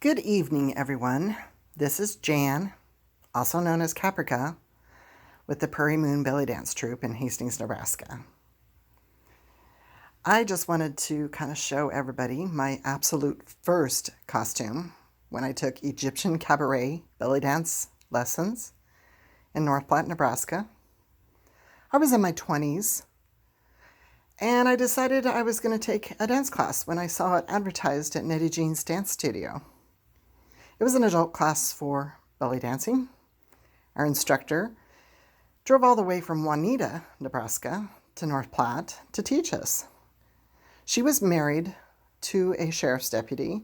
Good evening, everyone. This is Jan, also known as Caprica, with the Prairie Moon Belly Dance Troupe in Hastings, Nebraska. I just wanted to kind of show everybody my absolute first costume when I took Egyptian cabaret belly dance lessons in North Platte, Nebraska. I was in my 20s, and I decided I was going to take a dance class when I saw it advertised at Nettie Jean's Dance Studio. It was an adult class for belly dancing. Our instructor drove all the way from Juanita, Nebraska, to North Platte to teach us. She was married to a sheriff's deputy,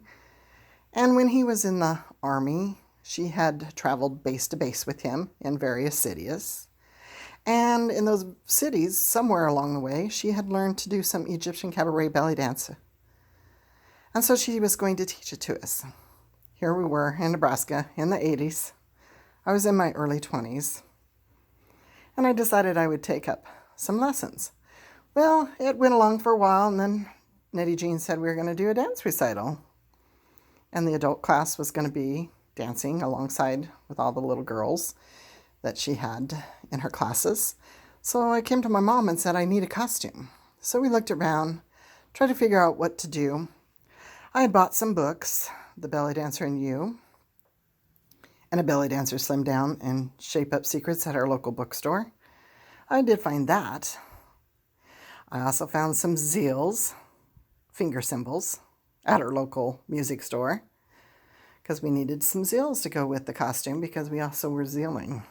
and when he was in the Army, she had traveled base to base with him in various cities. And in those cities, somewhere along the way, she had learned to do some Egyptian cabaret belly dance. And so she was going to teach it to us. Here we were in Nebraska in the 80s. I was in my early 20s. And I decided I would take up some lessons. Well, it went along for a while, and then Nettie Jean said we were going to do a dance recital. And the adult class was going to be dancing alongside with all the little girls that she had in her classes. So I came to my mom and said, I need a costume. So we looked around, tried to figure out what to do. I had bought some books, The Belly Dancer and You, and A Belly Dancer Slim Down and Shape Up Secrets at our local bookstore. I did find that. I also found some zeals, finger cymbals, at our local music store because we needed some zeals to go with the costume because we also were zealing.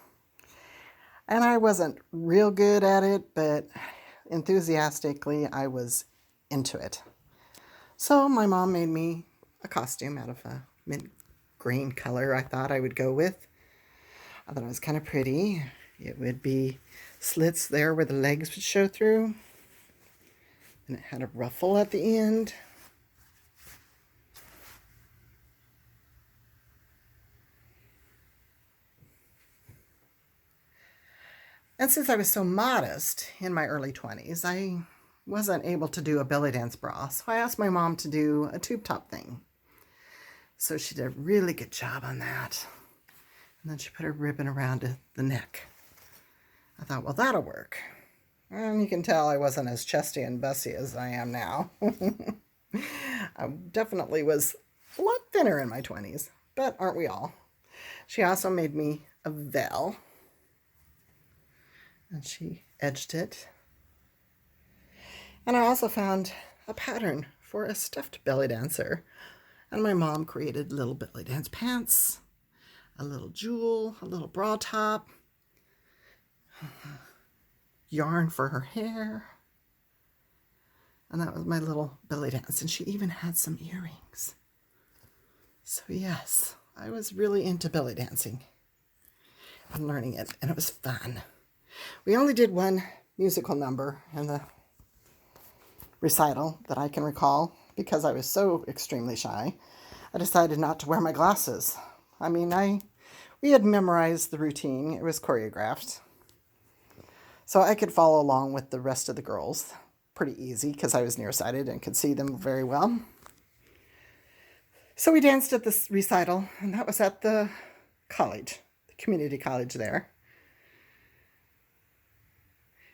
And I wasn't real good at it, but enthusiastically I was into it. So my mom made me a costume out of a mint green color I thought I would go with. I thought it was kind of pretty. It would be slits there where the legs would show through. And it had a ruffle at the end. And since I was so modest in my early 20s, I wasn't able to do a belly dance bra. So I asked my mom to do a tube top thing. So she did a really good job on that. And then she put a ribbon around the neck. I thought, well, that'll work. And you can tell I wasn't as chesty and bussy as I am now. I definitely was a lot thinner in my 20s, but aren't we all? She also made me a veil. And she edged it. And I also found a pattern for a stuffed belly dancer. And my mom created little belly dance pants, a little jewel, a little bra top, yarn for her hair. And that was my little belly dance. And she even had some earrings. So yes, I was really into belly dancing and learning it. And it was fun. We only did one musical number in the recital that I can recall because I was so extremely shy. I decided not to wear my glasses. I mean, we had memorized the routine. It was choreographed. So I could follow along with the rest of the girls pretty easy because I was nearsighted and could see them very well. So we danced at this recital, and that was at the college, the community college there.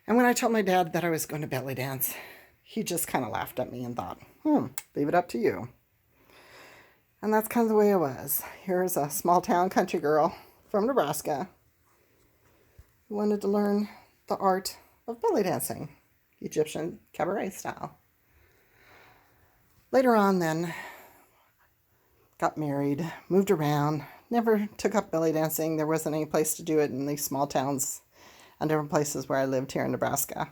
And when I told my dad that I was going to belly dance, he just kind of laughed at me and thought, leave it up to you. And that's kind of the way it was. Here's a small town country girl from Nebraska who wanted to learn the art of belly dancing, Egyptian cabaret style. Later on then, got married, moved around, never took up belly dancing. There wasn't any place to do it in these small towns and different places where I lived here in Nebraska.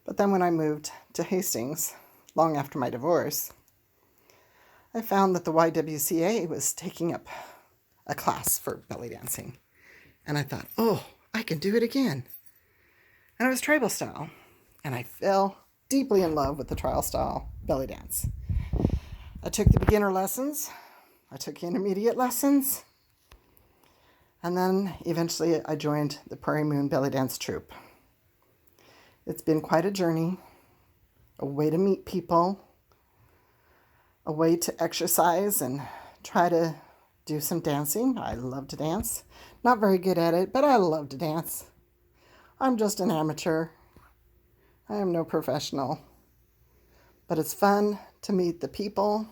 But then when I moved to Hastings, long after my divorce, I found that the YWCA was taking up a class for belly dancing. And I thought, I can do it again. And it was tribal style. And I fell deeply in love with the tribal style belly dance. I took the beginner lessons. I took intermediate lessons. And then eventually I joined the Prairie Moon Belly Dance Troupe. It's been quite a journey, a way to meet people, a way to exercise and try to do some dancing. I love to dance. Not very good at it, but I love to dance. I'm just an amateur. I am no professional. But it's fun to meet the people,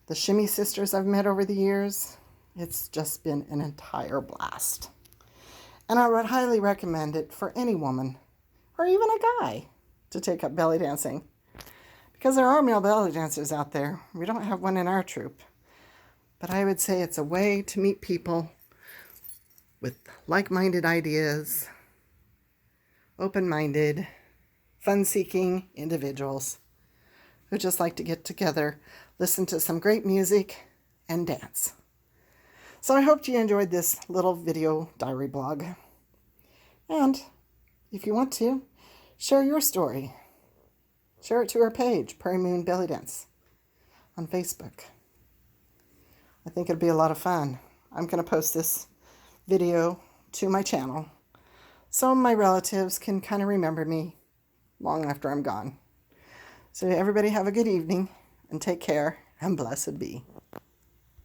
the shimmy sisters I've met over the years. It's just been an entire blast. And I would highly recommend it for any woman, or even a guy, to take up belly dancing. Because there are male belly dancers out there. We don't have one in our troupe. But I would say it's a way to meet people with like-minded ideas, open-minded, fun-seeking individuals who just like to get together, listen to some great music, and dance. So I hope you enjoyed this little video diary blog. And if you want to, share your story. Share it to our page, Prairie Moon Belly Dance, on Facebook. I think it'll be a lot of fun. I'm going to post this video to my channel so my relatives can kind of remember me long after I'm gone. So everybody have a good evening and take care, and blessed be.